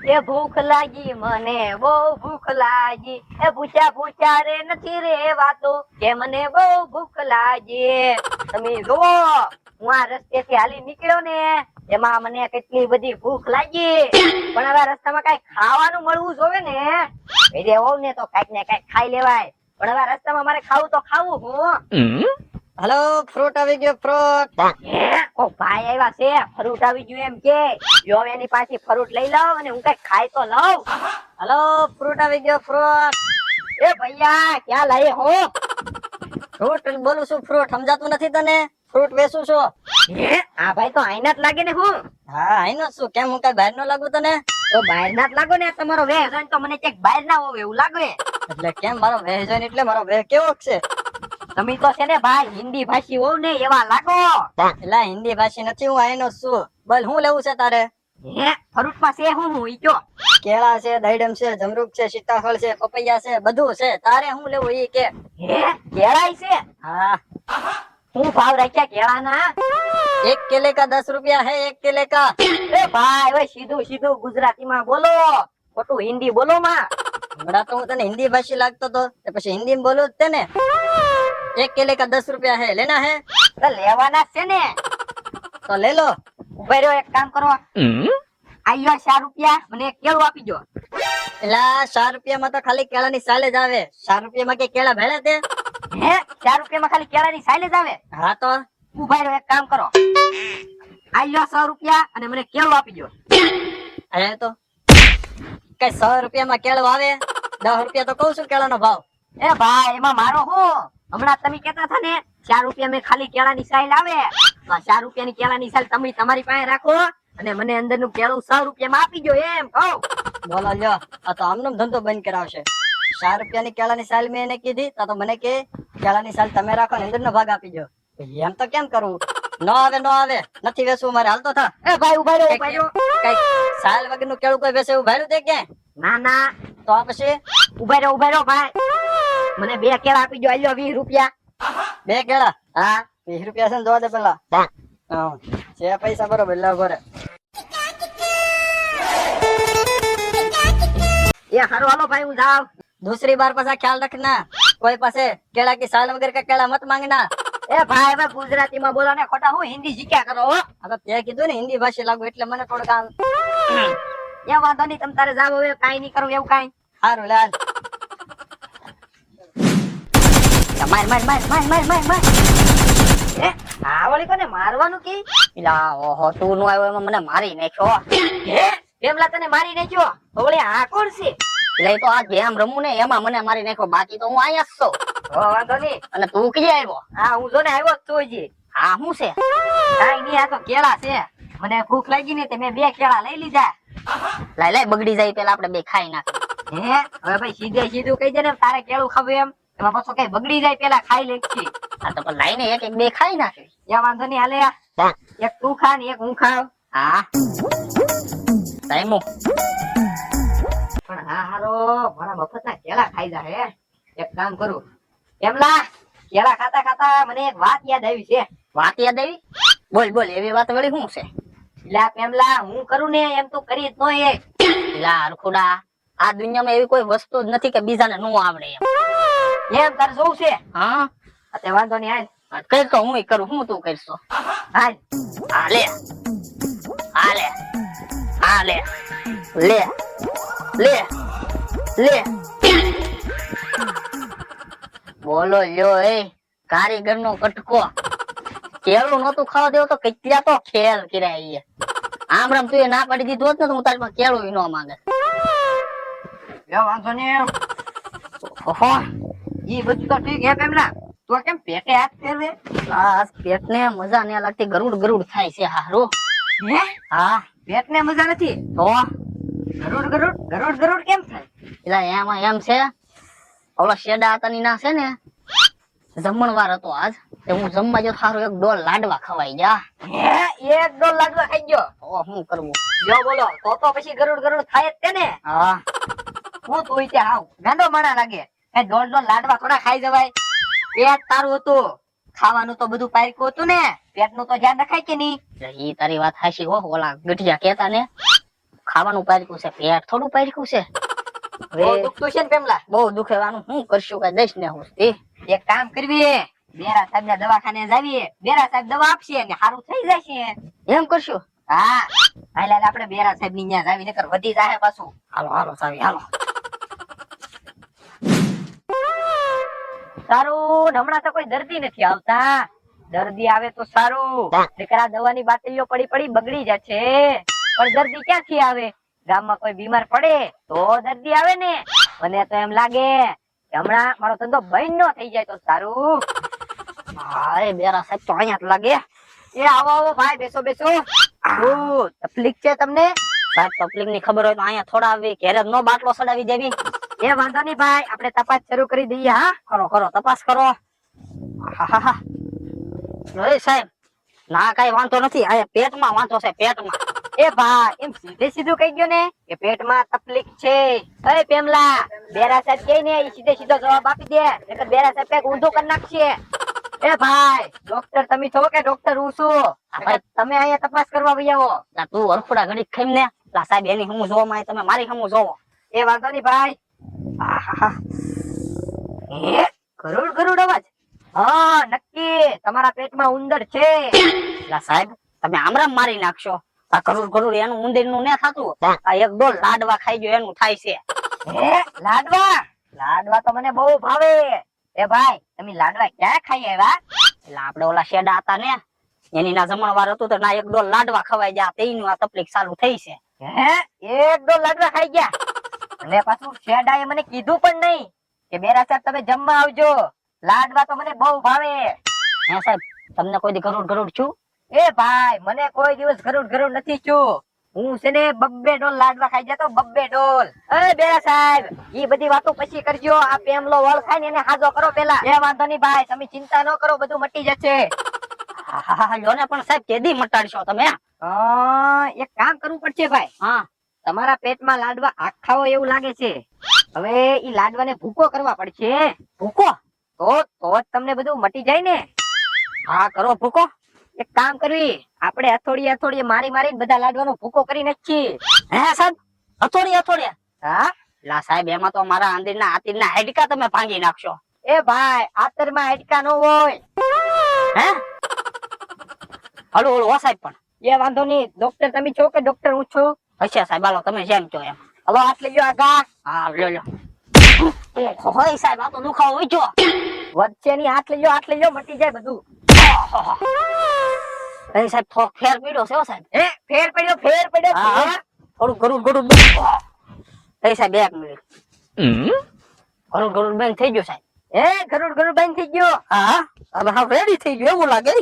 એ ભૂખ લાગી મને બહુ ભૂખ લાગી એ પૂછ્યા પૂછ્યા રે નથી રે વાતો કે મને બહુ ભૂખ લાગી તમે જુઓ હું આ રસ્તેથી હાલી નીકળ્યો ને એમાં મને કેટલી બધી ભૂખ લાગી પણ હવે રસ્તામાં કઈ ખાવાનું મળવું જોવે ને એટલે હોવ ને તો કઈક ને કઈક ખાઈ લેવાય પણ હવે રસ્તામાં મારે ખાવું તો ખાવું હું હેલો ફ્રૂટ આવી ગયો ફ્રૂટ ઓ ભાઈ આવ્યા છે ફ્રૂટ આવી ગયું એમ કે જો એની પાસે ફ્રૂટ લઈ લાવ અને હું કઈ ખાઈ તો લઉં હેલો ફ્રૂટ આવી ગયો ફ્રૂટ એ ભૈયા ક્યાં લાયે હો ફ્રૂટ બોલું છું ફ્રૂટ સમજાતું નથી તને ફ્રૂટ વેચું છું આ ભાઈ તો આઈના જ લાગે ને હું હા આઈનો છું કેમ હું કઈ બહાર નો લાગુ તને તો બહાર ના જ લાગો ને તમારો વેહ જોઈને તો મને ક્યાંક બહાર ના હોવે એવું લાગે એટલે કેમ મારો વેહ જોઈને એટલે મારો વેહ કેવો છે તમે તો છે ને ભાઈ હિન્દી ભાષી હોવ ને એવા લાગો એટલે હિન્દી ભાષી નથી હું આઈનો છું બોલ શું લેવું છે તારે ફ્રૂટ માં છે હું ઈ કયો કેળા છે દહીડમ છે જમરૂક છે સીતાફળ છે પપૈયા છે બધું છે તારે શું લેવું ઈ કે કેળાઈ છે હા હું ભાવ રાખ્યા કેળાના एक केले का 10 रुपया है एक केले का એ ભાઈ હવે સીધું સીધું ગુજરાતીમાં બોલો ખોટું હિન્દી બોલો માં હમણાં તો હું તને હિન્દી ભાષી લાગતો તો પછી હિન્દી માં બોલું જ તે ને एक केले का 10 रुपया है लेना है તો લેવાના જ છે ને तो ले लो ઉભા રહ્યો એક કામ કરો આયો 4 રૂપિયા મને એક કેળું આપી દો એલા 4 રૂપિયા માં તો ખાલી કેળા ની સાલે જ આવે 4 રૂપિયા માં કે કેળા ભેળા તે 4 રૂપિયા માં ખાલી કેળાની સાઈલ જ આવે હા તો ઉભા રહ્યો એક કામ કરો આયો 100 રૂપિયા અને મને કેળું આપી દો અરે તો કઈ 100 રૂપિયા માં કેળું આવે 10 રૂપિયા તો કહું છું કેળા નો ભાવ એ ભાઈ એમાં મારો હું હમણાં તમે કહેતા હતા ને 4 રૂપિયા માં ખાલી કેળાની સાઈલ આવે તો 4 રૂપિયાની કેળાની સાઈલ તમે તમારી પાસે રાખો અને મને અંદર નું કેળું 100 રૂપિયા માં આપી દો એમ કહું બોલો લ્યો આ તો આમનો ધંધો બંધ કરાવશે 4 રૂપિયાની કેળાની સાલ મેં એને કીધી તો મને કે કેળાની સાલ તમે રાખો ને અંદર નો ભાગ આપી દો એમ તો કેમ કરવું નો આવે નથી વેચવું મારે હાલતો થા એ ભાઈ ઉભા રહ્યો કઈક સાલ વગર નું કેળું કોઈ વેચે એવું ભાડું દે કે ના ના તો આ પછી ઉભા રહ્યો ભાઈ મને 2 કેળા આપી દો આલ્યો 20 રૂપિયા 2 કેળા હા 20 રૂપિયા છે ને જોવા દે પેલા હા છે પૈસા બરોબર લાવ ઘરે એ હારો હાલો ભાઈ હું જાઉં दूसरी बार पासा ख्याल रखना कोई पासे केला की साल वगैरह का केला मत मांगना એ ભાઈ હવે ગુજરાતી માં બોલો ને ખોટા હું હિન્દી શીખ્યા કરો હો આ તો તે કીધું ને હિન્દી ભાષા લાગુ એટલે મને થોડુંક આમ એ વાંધો નહીં તમ તારે જાવ હવે કાઈ નહીં કરું એવું કાઈ સારું લાલ માર એ આ વળી કોને મારવાનું કે ઇલા ઓહો તું નો આવ્યો એમાં મને મારી નાખ્યો કેમલા તને મારી નાખ્યો ઓલે આ કોણ છે એટલે તો આ ગેમ રમું ને એમાં મને મારી નાખ્યો બાકી તો હું અહીંયા જ છું વાંધો નહીં અને તું ક્યાં આવ્યો હા હું જો ને આવ્યો જ છું હજી હા શું છે કાઈ નહીં આ તો કેળા છે મને ભૂખ લાગી ને તે મેં 2 કેળા લઈ લીધા લાય બગડી જાય પેલા આપણે બે ખાઈ નાખી હવે ભાઈ સીધું કહી દે ને તારે કેળું ખાવું એમ એમાં પાછો કઈ બગડી જાય પેલા ખાઈ લેખી આ તો પણ લાઈને એક બે ખાઈ નાખી એ વાંધો નહીં હાલે એક તું ખા ને એક હું ખાવ હા ટાઈમો પણ હા હારો મારા મફતના કેળા ખાઈ જાય એક કામ કરું એમલા કેળા ખાતા ખાતા મને એક વાત યાદ આવી છે વાત યાદ આવી બોલ એવી વાત વળી શું છે એટલે પેમલા હું કરું ને એમ તું કરી જ નો એ એલા હરખુડા આ દુનિયામાં એવી કોઈ વસ્તુ જ નથી કે બીજાને ન આવડે એમ તારે જોવું છે હા તે વાંધો નહીં હાલ કઈ તો હું કરું હું તું કરશો હાલ હાલે હાલે હાલે લે લે લે બોલો લ્યો એ કારીગર નો કટકો કેળું નતું ખાવા દેવો તો કેટલા તો ખેલ કર્યા આમ રામ તું એ ના પાડી દીધું હોત ને તો હું તારી કેળું નો માંગે એ વાંધો નહીં ઓહો ઈ બધું તો ઠીક હે પેમલા તું કેમ પેટે હાથ ફેરવે આ પેટ ને મજા નહી લાગતી ગરુડ થાય છે હારું હે હા પેટ ને મજા નથી તો ગરુડ કેમ થાય એટલે એમાં એમ છે ઓલો શેડા આતાની ના છે ને જમણવાર હતો આજ તે હું જમવા જો સારું એક ડોલ લાડવા ખવાઈ ગયા હે એક ડોલ લાડવા ખાઈ ગયો ઓ શું કરવું જો બોલો તો પછી ગરુડ થાય જ તે ને હા હું તું ઈતે આવ ગાંડો માણા લાગે એ ડોલ લાડવા થોડા ખાઈ જવાય પેટ તારું હતું ખાવાનું તો બધું પાર્યું હતું ને પેટ નું તો ધ્યાન રખાય કે નહીં ઈ તારી વાત હાશી હો ઓલા ગઠિયા કેતા ને ખાવાનું પાર્યું છે, પેટ થોડું પાર્યું છે. બહુ હવે દુખતું છે ને પેમલા? બહુ દુખેવાનું હું કરશું કઈ દઈશ ને હું એક કામ કરવી, બેરા સાહેબ ના દવાખાને જાવી, બેરા સાહેબ દવા આપશે ને સારું થઈ જશે. એમ કરશું. હા હાલ હાલ આપણે બેરા સાહેબ ની ત્યાં જાવી, નકર વધી જાહે પાછું. હાલો હાલો સાવી હાલો. સારું ને હમણાં તો કોઈ દર્દી નથી આવતા. દર્દી આવે તો સારું, નકર આ દવાની બાટલીઓ પડી પડી બગડી જશે. પણ દર્દી ક્યાંથી આવે? ગામમાં કોઈ બીમાર પડે તો દર્દી આવે ને. મને તો એમ લાગે કે હમણાં મારો ધંધો બંધ ન થઈ જાય તો સારું. હાય બેરા સાહેબ તો અહીંયા જ લાગે. એ આવો આવો ભાઈ, બેસો બેસો. શું તકલીફ છે તમને? સાહેબ તકલીફ ની ખબર હોય તો અહીંયા થોડા આવી, ઘેરે નો બાટલો સડાવી દેવી. એ વાંધો નહીં ભાઈ, આપણે તપાસ શરૂ કરી દઈએ. હા કરો કરો તપાસ કરો. આહાહા. એ સાહેબ ના કઈ વાંધો નથી, આ પેટમાં વાંધો છે, પેટમાં. એ ભાઈ એમ સીધે સીધું કહી ગયો ને કે પેટમાં તકલીફ છે. એ પેમલા, બેરા સાહેબ કહે ને એ સીધે સીધો જવાબ આપી દે, નકર બેરા સાહેબ કઈક ઊંધું કરી નાખશે. એ ભાઈ ડોક્ટર તમે છો કે ડોક્ટર હું છું? ભાઈ તમે અહીંયા તપાસ કરવા વહી આવો. લા તું અરફડા ઘડી ખાઈ ને. લા સાહેબ એની હમું જોવા માં તમે મારી હમું જોવો. એ વાંધો નહીં ભાઈ. આહાહા. એ ગરુડ ગરુડ અવાજ. હા નક્કી તમારા પેટમાં ઉંદર છે. લા સાહેબ તમે આમરામ મારી નાખશો. આ કરોડ કરોડ એનું ઉંદર નું ને થાતું, આ એક ડોલ લાડવા ખાઈ ગયો એનું થાય છે. હે લાડવા? લાડવા તો મને બહુ ભાવે. એ ભાઈ તમે લાડવા ક્યાં ખાઈ આવ્યા? એટલે આપડે ઓલા શેડા હતા ને એની ના જમણવાર હતું તો ના એક ડોલ લાડવા ખવાઈ ગયા, તેનું આ તકલીફ ચાલુ થઈ છે. હે એક ડો લાડવા ખાઈ ગયા? અને પાછું શેડાએ મને કીધું પણ નહીં કે બેરા સાહેબ તમે જમવા આવજો. લાડવા તો મને બહુ ભાવે. હે સાહેબ તમને કોઈ દી કરોડ કરોડ છું? એ ભાઈ મને કોઈ દિવસ ગરુડ ગરુડ નથી છું. હું છે ને બબ્બે ડોલ લાડવા ખાઈ જતો, બબ્બે ડોલ. એ બેરા સાહેબ ઈ બધી વાતો પછી કરજો. આ પેમલો વળ ખાય ને એને હાજો કરો પેલા. એ વાંધો નહીં ભાઈ, તમે ચિંતા ન કરો, બધું મટી જશે. હા લ્યો ને પણ સાહેબ કેદી મટાડશો તમે? એક કામ કરવું પડશે ભાઈ. હા તમારા પેટમાં લાડવા આખા હોય એવું લાગે છે. હવે ઈ લાડવાને ભૂકો કરવા પડશે. ભૂકો? તો જ તમને બધું મટી જાય ને. હા કરો ભૂકો. એક કામ કરવી, આપણે હથોડીએ હથોડીએ મારી મારીને બધા લાડવાનો ભૂકો કરી નાખીએ. હે સાહેબ હથોડી હથોડી? હા લા સાહેબ એમાં તો મારા આંદરના હાથીના હાડકા તમે ભાંગી નાખશો. એ ભાઈ આતરમાં હાડકા નો હોય. હે હળુ હળુ હો સાહેબ પણ. એ વાંધો નહીં, ડોક્ટર તમે છો કે ડોક્ટર હું છું? હશે સાહેબ હાલો તમે જેમ કહો એમ. હલો હાથ લઈ ગયો આગા. હા લ્યો લ્યો. હોય સાહેબ આ તો દુખાવો ઉઠ્યો. વચ્ચે ની હાથ લઈ ગયો, હાથ લઈ ગયો, મટી જાય બધું. એ સાહેબ થોડો ફેર પડ્યો છે હો સાહેબ. એ ફેર પડ્યો, ફેર પડ્યો. હા, ફેર. થોડું ગરુડ ગરુડ એ સાહેબ એક મિનિટ. ગરુડ ગરુડ બેન થઈ ગયો સાહેબ. એ ગરુડ ગરુડ બંધ થઈ ગયો. હા હવે હા રેડી થઈ ગયો એવું લાગે.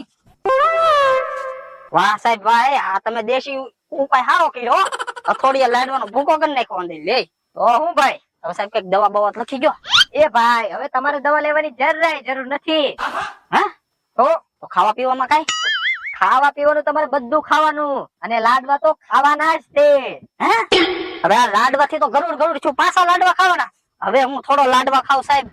વાહ સાહેબ વાહ, આ તમે દેશી ઉપાય સારો કર્યો. અથોડીએ લાડવાનો ભૂકો કરી નાખ્યો અંદર લે. તો હું ભાઈ? હવે સાહેબ કઈક દવા બવા લખી ગયો. એ ભાઈ હવે તમારે દવા લેવાની જરૂર નથી. હા તો તો ખાવા પીવામાં કઈ? ખાવા પીવાનું તમારે બધું ખાવાનું, અને લાડવા તો ખાવાના જ તે. હે હવે આ લાડવાથી તો ગરુડ ગરુડ છું, પાછા લાડવા ખાવાના. હવે હું થોડો લાડવા ખાવ સાહેબ.